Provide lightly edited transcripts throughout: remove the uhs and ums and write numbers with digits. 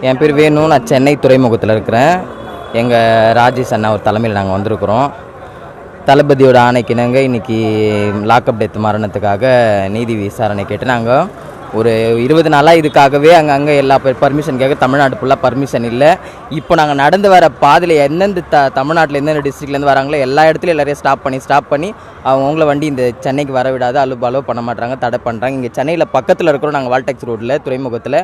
என் பேர் வேணு. நான் சென்னை துறைமுகத்தில் இருக்கிறேன். எங்கள் ராஜேஷ் அண்ணா ஒரு தலைமையில் நாங்கள் வந்திருக்கிறோம். தளபதியோட ஆணைக்கிணங்க இன்றைக்கி லாக்அப் டெத் மரணத்துக்காக நீதி விசாரணை கேட்டு நாங்கள் ஒரு 20 நாளாக இதுக்காகவே அங்கே எல்லா பர்மிஷன் கேட்க தமிழ்நாடு ஃபுல்லாக பர்மிஷன் இல்லை. இப்போ நாங்கள் நடந்து வர பாதையில் எந்தெந்த தமிழ்நாட்டில் எந்தெந்த டிஸ்ட்ரிக்ட்லேருந்து வராங்களோ எல்லா இடத்துலையும் எல்லாரையும் ஸ்டாப் பண்ணி அவங்கள வண்டி இந்த சென்னைக்கு வர விடாது, அலோவ் பண்ண மாட்டாங்க, தடை பண்ணுறாங்க. இங்கே சென்னையில் பக்கத்தில் இருக்கிறோம் நாங்கள் வால்டெக்ஸ் ரோட்டில் துறைமுகத்தில்.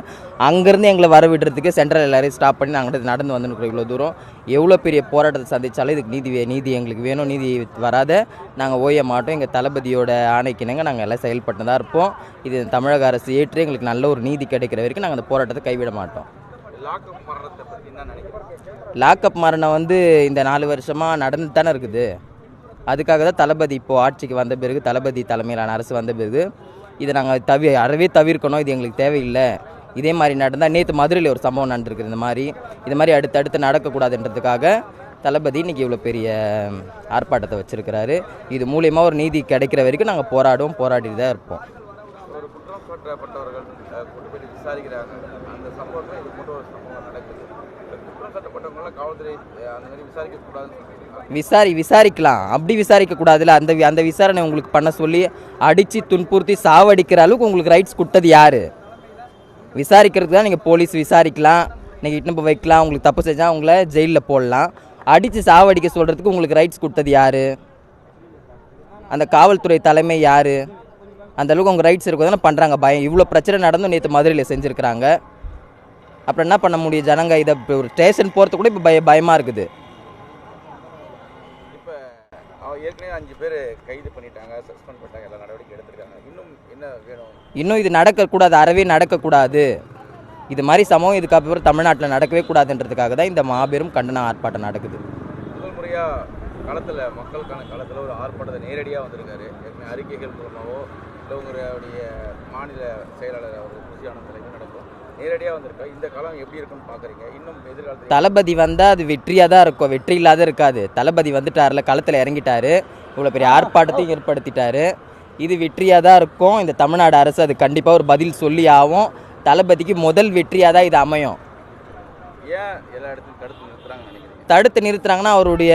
அங்கேருந்து எங்களை வர விடுறதுக்கு சென்ட்ரல் எல்லாரையும் ஸ்டாப் பண்ணி நாங்கள் நடந்து வந்துருக்கிறோம். இவ்வளோ தூரம் எவ்வளோ பெரிய போராட்டத்தை சந்தித்தாலும் இதுக்கு நீதி எங்களுக்கு வேணும். நீதி வராத நாங்கள் ஓய மாட்டோம். எங்கள் தளபதியோட ஆணைக்கிணங்க நாங்கள் எல்லாம் செயல்பட்டு தான் இருப்போம். இது தமிழக அரசு ஏற்று எங்களுக்கு நல்ல ஒரு நீதி கிடைக்கிற வரைக்கும் நாங்கள் அந்த போராட்டத்தை கைவிட மாட்டோம். லாக்அப் மரணம் இந்த 4 வருஷமாக நடந்து தானே இருக்குது. அதுக்காக தான் தளபதி இப்போது ஆட்சிக்கு வந்த பிறகு, தளபதி தலைமையிலான அரசு வந்த பிறகு இதை நாங்கள் அறவே தவிர்க்கணும். இது எங்களுக்கு தேவையில்லை. இதே மாதிரி நடந்தால் நேற்று மதுரையில் ஒரு சம்பவம் நடந்திருக்குது. இது மாதிரி அடுத்தடுத்து நடக்கக்கூடாதுன்றதுக்காக தளபதி இன்றைக்கி இவ்வளோ பெரிய ஆர்ப்பாட்டத்தை வச்சுருக்கிறாரு. இது மூலயமா ஒரு நீதி கிடைக்கிற வரைக்கும் நாங்கள் போராடிட்டு தான் இருப்போம். ஒரு குற்றம் சாட்டப்பட்டவர்கள் கூட்டு போய் விசாரிக்கிறாங்க. அந்த சம்பவத்தில் இது போன்ற ஒரு சம்பவம் நடக்குது. குற்றம் சாட்டப்பட்டவங்களாம் காவல்துறை அந்த மாதிரி விசாரிக்கக்கூடாதுன்னு விசாரிக்கலாம். அப்படி விசாரிக்கக்கூடாதுல்ல. அந்த விசாரணை உங்களுக்கு பண்ண சொல்லி அடித்து துன்புறுத்தி சாவடிக்கிற அளவுக்கு உங்களுக்கு ரைட்ஸ் கொடுத்தது யார்? விசாரிக்கிறதுக்கு தான் நீங்கள் போலீஸ் விசாரிக்கலாம், நீங்கள் இட்டுன்னு போய் வைக்கலாம். உங்களுக்கு தப்பு செஞ்சால் உங்களை ஜெயிலில் போடலாம். அடித்து சாவடிக்க சொல்கிறதுக்கு உங்களுக்கு ரைட்ஸ் கொடுத்தது யார்? அந்த காவல்துறை தலைமை யார்? அந்த அளவுக்கு உங்கள் ரைட்ஸ் இருக்கும் தானே பண்ணுறாங்க. பயம் இவ்வளோ பிரச்சனை நடந்தும் நேற்று மதுரையில் செஞ்சுருக்கிறாங்க. அப்புறம் என்ன பண்ண முடியும்? ஜனங்க இதை ஒரு ஸ்டேஷன் போகிறதுக்கு கூட இப்போ பயமாக இருக்குது. இப்போ ஏற்கனவே 5 பேர் கைது பண்ணிட்டாங்க, சஸ்பெண்ட் பண்ணிட்டாங்க, எல்லா நடவடிக்கை எடுத்திருக்காங்க. இன்னும் என்ன வேணும்? இன்னும் இது நடக்கக்கூடாது, அறவே நடக்கக்கூடாது. இது மாதிரி சம்பவம் இதுக்கப்புறம் தமிழ்நாட்டில் நடக்கவே கூடாதுன்றதுக்காக தான் இந்த மாபெரும் கண்டன ஆர்ப்பாட்டம் நடக்குது. முதல் முறையாக களத்தில் மக்களுக்கான களத்தில் ஒரு ஆர்ப்பாட்டத்தை நேரடியாக வந்திருக்காரு. அறிக்கைகள் மூலமாகவோ இல்லை உங்களுடைய மாநில செயலாளர் அவர் குஷியான தலைவர் நடக்கும் நேரடியாக வந்திருக்கா. இந்த காலம் எப்படி இருக்குன்னு பார்க்குறீங்க? இன்னும் எதிர்காலத்தில் தளபதி வந்தால் அது வெற்றியாக தான் இருக்கும், வெற்றி இல்லாத இருக்காது. தளபதி வந்துட்டார்ல, களத்தில் இறங்கிட்டார், இவ்வளோ பெரிய ஆர்ப்பாட்டத்தையும் ஏற்படுத்திட்டார். இது வெற்றியாக தான் இருக்கும். இந்த தமிழ்நாடு அரசு அது கண்டிப்பாக ஒரு பதில் சொல்லி ஆகும். தளபதிக்கு முதல் வெற்றியாக தான் இது அமையும். ஏன் எல்லா இடத்துலையும் தடுத்து நிறுத்துறாங்கன்னா அவருடைய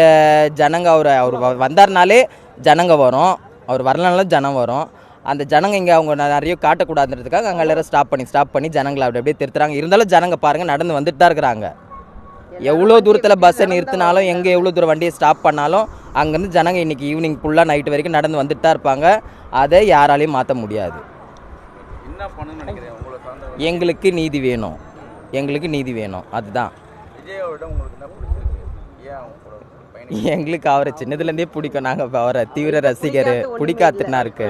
ஜனங்க அவர் வந்தார்னாலே ஜனங்க வரும், அவர் வரலனாலும் ஜனம் வரும். அந்த ஜனங்க இங்கே அவங்க நிறைய காட்டக்கூடாதுன்றதுக்காக அங்கே எல்லாரும் ஸ்டாப் பண்ணி ஜனங்களை அப்படியே திருத்துறாங்க. இருந்தாலும் ஜனங்க பாருங்கள் நடந்து வந்துட்டு தான் இருக்கிறாங்க. எவ்வளோ தூரத்தில் பஸ்ஸை நிறுத்தினாலும், எங்கே எவ்வளோ தூரம் வண்டியை ஸ்டாப் பண்ணாலும் அங்கேருந்து ஜனங்க இன்றைக்கி ஈவினிங் ஃபுல்லாக நைட்டு வரைக்கும் நடந்து வந்துட்டு தான் இருப்பாங்க. அதை யாராலையும் மாற்ற முடியாது. எங்களுக்கு நீதி வேணும், அதுதான். எங்களுக்கு அவரை சின்னதுலேருந்தே பிடிக்கும். நாங்கள் அவரை தீவிர ரசிகர். பிடிக்காதுன்னா இருக்கு.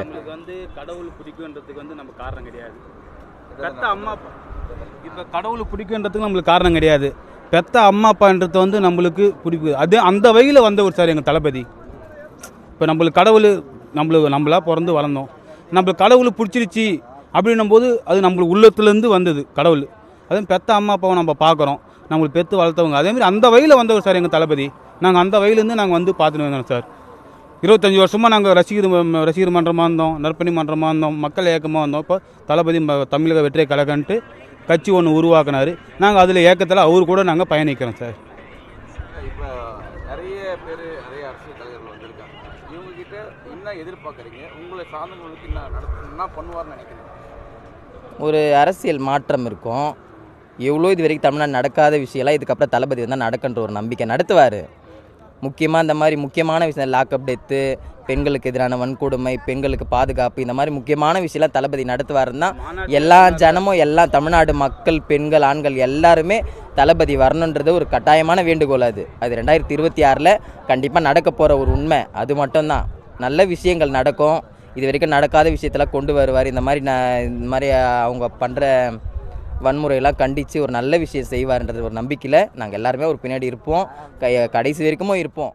கடவுள் பிடிக்குன்றதுக்கு நம்ம காரணம் கிடையாது. பெத்த அம்மா அப்பா இப்போ கடவுள் பிடிக்குன்றதுக்கு நம்மளுக்கு காரணம் கிடையாது. பெத்த அம்மா அப்பான்றது நம்மளுக்கு பிடிக்கும். அது அந்த வகையில் வந்த ஒரு சார் எங்கள் தளபதி. இப்போ நம்மளுக்கு கடவுள் நம்மளா பிறந்து வளர்ந்தோம். நம்மளுக்கு கடவுள் பிடிச்சிருச்சு அப்படின்னும் போது அது நம்மளுக்கு உள்ளத்துலேருந்து வந்தது கடவுள். அதுவும் பெத்த அம்மா அப்பாவை நம்ம பார்க்குறோம், நம்மளுக்கு பெற்று வளர்த்தவங்க. அதேமாதிரி அந்த வகையில் வந்தவர் சார் எங்கள் தளபதி. நாங்கள் அந்த வகையிலேருந்து நாங்கள் பார்த்துட்டு வந்தோம் சார். 25 வருஷமாக நாங்கள் ரசிகர் மன்றமாக இருந்தோம், நற்பணி மன்றமாக இருந்தோம், மக்கள் இயக்கமாக இருந்தோம். இப்போ தளபதி தமிழக வெற்றியை கழகன்ட்டு கட்சி ஒன்று உருவாக்குனார். நாங்கள் அதில் இயக்கத்தில் அவர் கூட நாங்கள் பயணிக்கிறோம் சார். இப்போ நிறைய பேர் நிறைய அரசியல் தலைவர்கள் வந்திருக்காங்க. இவங்ககிட்ட என்ன எதிர்பார்க்குறீங்க? உங்களை சார்ந்தவங்களுக்கு என்ன பண்ணுவார்னு நினைக்கிறீங்க? ஒரு அரசியல் மாற்றம் இருக்கும். எவ்வளோ இது வரைக்கும் தமிழ்நாடு நடக்காத விஷயம்லாம் இதுக்கப்புறம் தளபதி வந்தால் நடக்குன்ற ஒரு நம்பிக்கை நடத்துவார். முக்கியமாக இந்த மாதிரி முக்கியமான விஷயம், லாக்அப் டெத்து, பெண்களுக்கு எதிரான வன்கொடுமை, பெண்களுக்கு பாதுகாப்பு, இந்த மாதிரி முக்கியமான விஷயம்லாம் தளபதி நடத்துவாருன்னா எல்லா ஜனமும், எல்லா தமிழ்நாடு மக்கள், பெண்கள், ஆண்கள் எல்லாருமே தளபதி வரணுன்றது ஒரு கட்டாயமான வேண்டுகோள். அது 2026 கண்டிப்பாக நடக்க போகிற ஒரு உண்மை. அது மட்டும்தான். நல்ல விஷயங்கள் நடக்கும். இது வரைக்கும் நடக்காத விஷயத்தெல்லாம் கொண்டு வருவார். இந்த மாதிரி அவங்க பண்ணுற வன்முறையெல்லாம் கண்டித்து ஒரு நல்ல விஷயம் செய்வார்ன்றது ஒரு நம்பிக்கையில் நாங்கள் எல்லாருமே ஒரு பின்னாடி இருப்போம். கடைசி வரைக்கும் இருப்போம்.